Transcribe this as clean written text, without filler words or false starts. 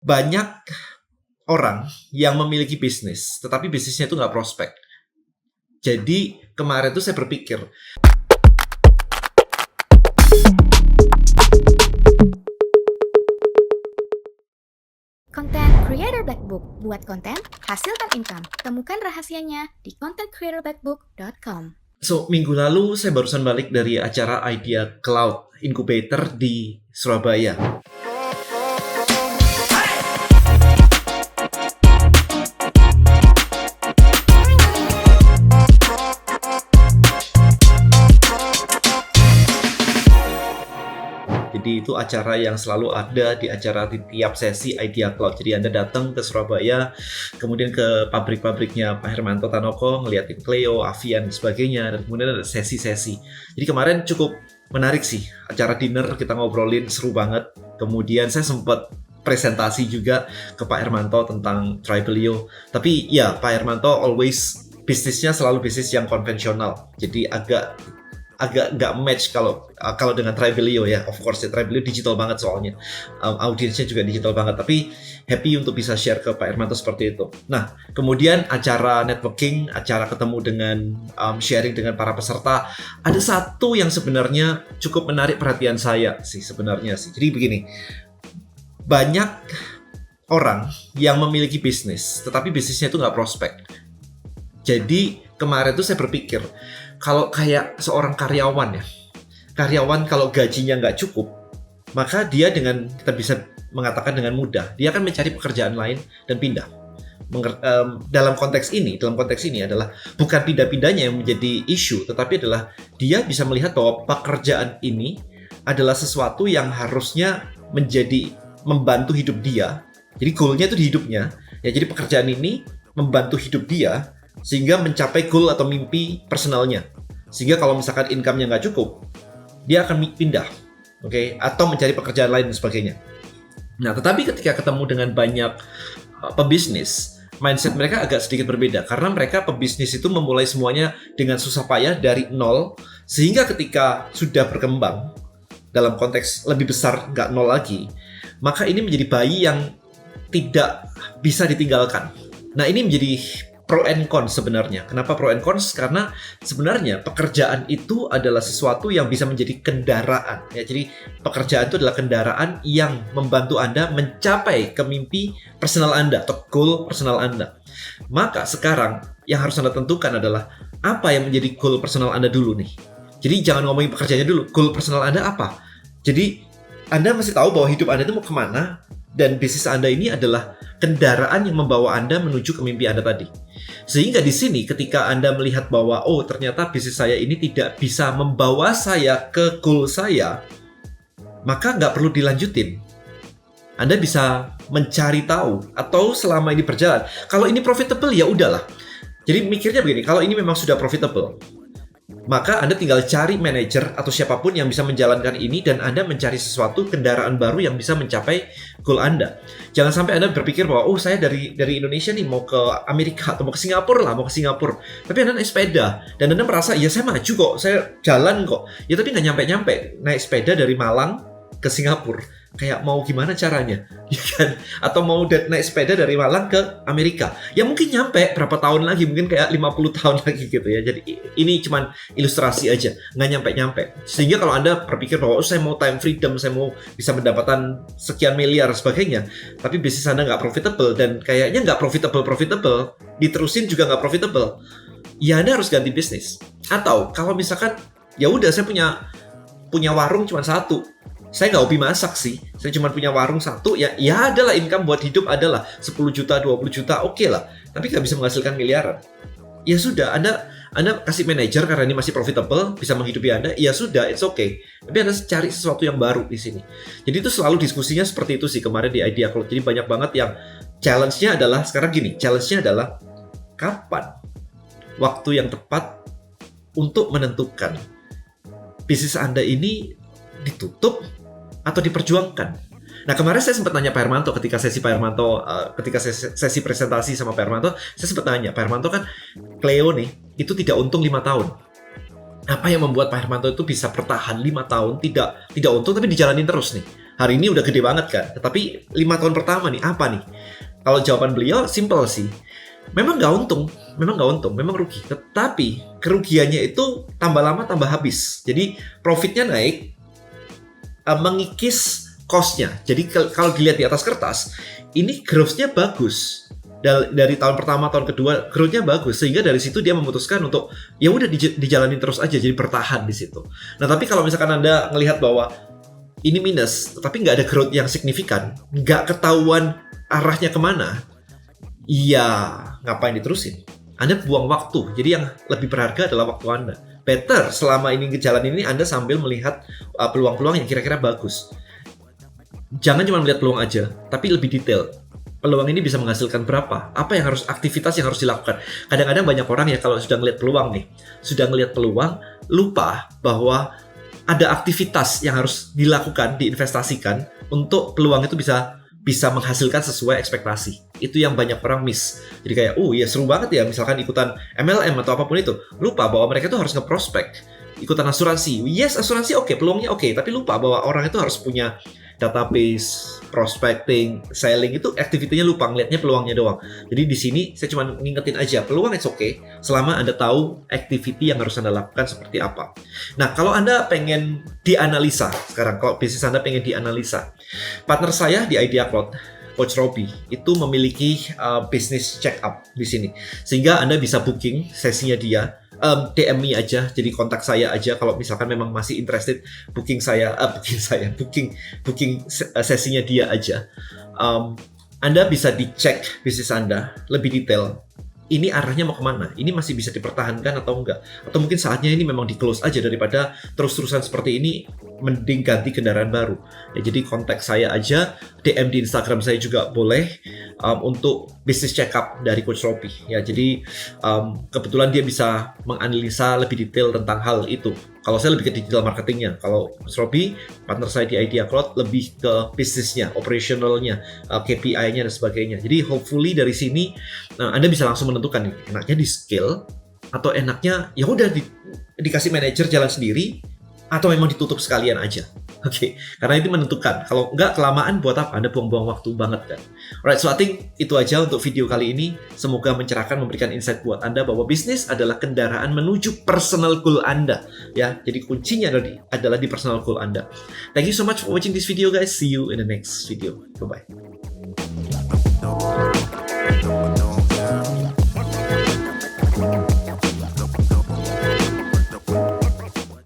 Banyak orang yang memiliki bisnis, tetapi bisnisnya itu nggak prospek. Jadi kemarin tuh saya berpikir, Content Creator Black Book. Buat konten, hasilkan income. Temukan rahasianya di contentcreatorblackbook.com. minggu lalu saya barusan balik dari acara Idea Cloud Incubator di Surabaya. Jadi itu acara yang selalu ada di tiap sesi Idea Cloud. Jadi Anda datang ke Surabaya, kemudian ke pabrik-pabriknya Pak Hermanto Tanoko, ngeliatin Cleo, Avian, dan sebagainya. Dan kemudian ada sesi-sesi. Jadi kemarin cukup menarik sih. Acara dinner kita ngobrolin, seru banget. Kemudian saya sempat presentasi juga ke Pak Hermanto tentang Tribelio. Tapi ya, Pak Hermanto always bisnisnya selalu bisnis yang konvensional. Jadi agak nggak match kalau dengan Tribelio ya. Of course ya, Tribelio digital banget soalnya, audiensnya juga digital banget. Tapi happy untuk bisa share ke Pak Hermanto seperti itu. Nah, kemudian acara networking, acara ketemu dengan sharing dengan para peserta, ada satu yang sebenarnya cukup menarik perhatian saya sih sebenarnya sih. Jadi begini, banyak orang yang memiliki bisnis, tetapi bisnisnya itu nggak prospek. Jadi kemarin tuh saya berpikir, kalau kayak seorang karyawan kalau gajinya nggak cukup, maka dia kita bisa mengatakan dengan mudah, dia akan mencari pekerjaan lain dan pindah. Dalam konteks ini adalah bukan pindah-pindahnya yang menjadi isu, tetapi adalah dia bisa melihat bahwa pekerjaan ini adalah sesuatu yang harusnya membantu hidup dia. Jadi goalnya itu di hidupnya, ya. Jadi pekerjaan ini membantu hidup dia sehingga mencapai goal atau mimpi personalnya. Sehingga kalau misalkan income-nya nggak cukup, dia akan pindah, atau mencari pekerjaan lain dan sebagainya. Nah, tetapi ketika ketemu dengan banyak pebisnis, mindset mereka agak sedikit berbeda. Karena mereka pebisnis itu memulai semuanya dengan susah payah dari nol, sehingga ketika sudah berkembang, dalam konteks lebih besar, nggak nol lagi, maka ini menjadi bayi yang tidak bisa ditinggalkan. Nah, ini menjadi pro and cons sebenarnya. Kenapa pro and cons? Karena sebenarnya pekerjaan itu adalah sesuatu yang bisa menjadi kendaraan. Ya, jadi pekerjaan itu adalah kendaraan yang membantu Anda mencapai ke mimpi personal Anda atau goal personal Anda. Maka sekarang yang harus Anda tentukan adalah apa yang menjadi goal personal Anda dulu nih. Jadi jangan ngomongin pekerjaannya dulu. Goal personal Anda apa? Jadi Anda mesti tahu bahwa hidup Anda itu mau kemana, dan bisnis Anda ini adalah kendaraan yang membawa Anda menuju ke mimpi Anda tadi. Sehingga di sini ketika Anda melihat bahwa ternyata bisnis saya ini tidak bisa membawa saya ke goal saya, maka nggak perlu dilanjutin. Anda bisa mencari tahu, atau selama ini berjalan, kalau ini profitable ya udahlah. Jadi mikirnya begini, kalau ini memang sudah profitable, maka Anda tinggal cari manajer atau siapapun yang bisa menjalankan ini, dan Anda mencari sesuatu kendaraan baru yang bisa mencapai goal Anda. Jangan sampai Anda berpikir bahwa saya dari Indonesia nih mau ke Amerika atau mau ke Singapura. Tapi Anda naik sepeda dan Anda merasa, ya saya maju kok, saya jalan kok. Ya tapi nggak nyampe-nyampe. Naik sepeda dari Malang ke Singapura. Kayak mau gimana caranya, ya kan? Atau mau naik sepeda dari Malang ke Amerika, ya mungkin nyampe berapa tahun lagi, mungkin kayak 50 tahun lagi gitu ya. Jadi ini cuman ilustrasi aja, nggak nyampe-nyampe. Sehingga kalau Anda berpikir bahwa saya mau time freedom, saya mau bisa mendapatkan sekian miliar sebagainya, tapi bisnis Anda nggak profitable, dan kayaknya nggak profitable, diterusin juga nggak profitable, ya Anda harus ganti bisnis. Atau kalau misalkan ya udah, saya punya warung cuma satu, saya nggak hobi masak sih, saya cuma punya warung satu, ya adalah income buat hidup adalah 10 juta, 20 juta, oke lah. Tapi nggak bisa menghasilkan miliaran. Ya sudah, Anda kasih manajer karena ini masih profitable, bisa menghidupi Anda, ya sudah, it's okay. Tapi Anda cari sesuatu yang baru di sini. Jadi itu selalu diskusinya seperti itu sih kemarin di Idea Cloud. Jadi banyak banget yang challenge-nya adalah, sekarang gini, challenge-nya adalah kapan waktu yang tepat untuk menentukan bisnis Anda ini ditutup atau diperjuangkan. Nah, kemarin saya sempat nanya Pak Hermanto ketika sesi presentasi sama Pak Hermanto, saya sempat nanya, Pak Hermanto kan Cleo nih, itu tidak untung 5 tahun. Apa yang membuat Pak Hermanto itu bisa bertahan 5 tahun tidak untung tapi dijalanin terus nih? hari ini udah gede banget kan. Tetapi 5 tahun pertama nih, apa nih? Kalau jawaban beliau simple sih. Memang nggak untung, memang rugi. Tetapi kerugiannya itu tambah lama tambah habis. Jadi profitnya naik, mengikis cost-nya. Jadi kalau dilihat di atas kertas, ini growth-nya bagus. Dari tahun pertama, tahun kedua, growth-nya bagus. Sehingga dari situ dia memutuskan untuk, ya udah dijalanin terus aja, jadi bertahan di situ. Nah, tapi kalau misalkan Anda ngelihat bahwa ini minus, tapi nggak ada growth yang signifikan, nggak ketahuan arahnya kemana, iya, ngapain diterusin? Anda buang waktu. Jadi yang lebih berharga adalah waktu Anda. Better selama ini ngejalanin ini Anda sambil melihat peluang-peluang yang kira-kira bagus. Jangan cuma melihat peluang aja, tapi lebih detail. Peluang ini bisa menghasilkan berapa? Apa yang harus, aktivitas yang harus dilakukan? Kadang-kadang banyak orang ya kalau sudah ngelihat peluang nih, sudah ngelihat peluang, lupa bahwa ada aktivitas yang harus dilakukan, diinvestasikan untuk peluang itu bisa menghasilkan sesuai ekspektasi. Itu yang banyak orang miss. Jadi kayak, ya seru banget ya, misalkan ikutan MLM atau apapun itu. Lupa bahwa mereka itu harus nge-prospek. Ikutan asuransi. Yes, asuransi oke, peluangnya oke. Tapi lupa bahwa orang itu harus punya database, prospecting, selling, itu aktivitinya lupa, ngeliatnya peluangnya doang. Jadi di sini saya cuma ngingetin aja, peluang it's okay, selama Anda tahu activity yang harus Anda lakukan seperti apa. Nah, kalau Anda pengen dianalisa, sekarang kalau bisnis Anda pengen dianalisa, partner saya di Idea Cloud, Coach Robby, itu memiliki business check up di sini. Sehingga Anda bisa booking sesinya dia, DM me aja, jadi kontak saya aja kalau misalkan memang masih interested, booking sesinya dia aja. Anda bisa dicek bisnis Anda lebih detail. Ini arahnya mau kemana? Ini masih bisa dipertahankan atau enggak? Atau mungkin saatnya ini memang di-close aja, daripada terus-terusan seperti ini, mending ganti kendaraan baru. Ya, jadi kontak saya aja, DM di Instagram saya juga boleh, untuk business check up dari Coach Robby. Ya, jadi kebetulan dia bisa menganalisa lebih detail tentang hal itu. Kalau saya lebih ke digital marketingnya, kalau Coach Robby, partner saya di Idea Cloud, lebih ke bisnisnya, operationalnya, KPI-nya dan sebagainya. Jadi hopefully dari sini Anda bisa langsung menentukan nih, enaknya di scale atau enaknya ya udah dikasih manajer jalan sendiri, atau memang ditutup sekalian aja. Oke, karena itu menentukan. Kalau nggak kelamaan buat apa? Anda buang-buang waktu banget kan. Alright, so I think itu aja untuk video kali ini. Semoga mencerahkan, memberikan insight buat Anda bahwa bisnis adalah kendaraan menuju personal goal Anda. Ya, jadi kuncinya adalah di personal goal Anda. Thank you so much for watching this video guys. See you in the next video. Bye-bye.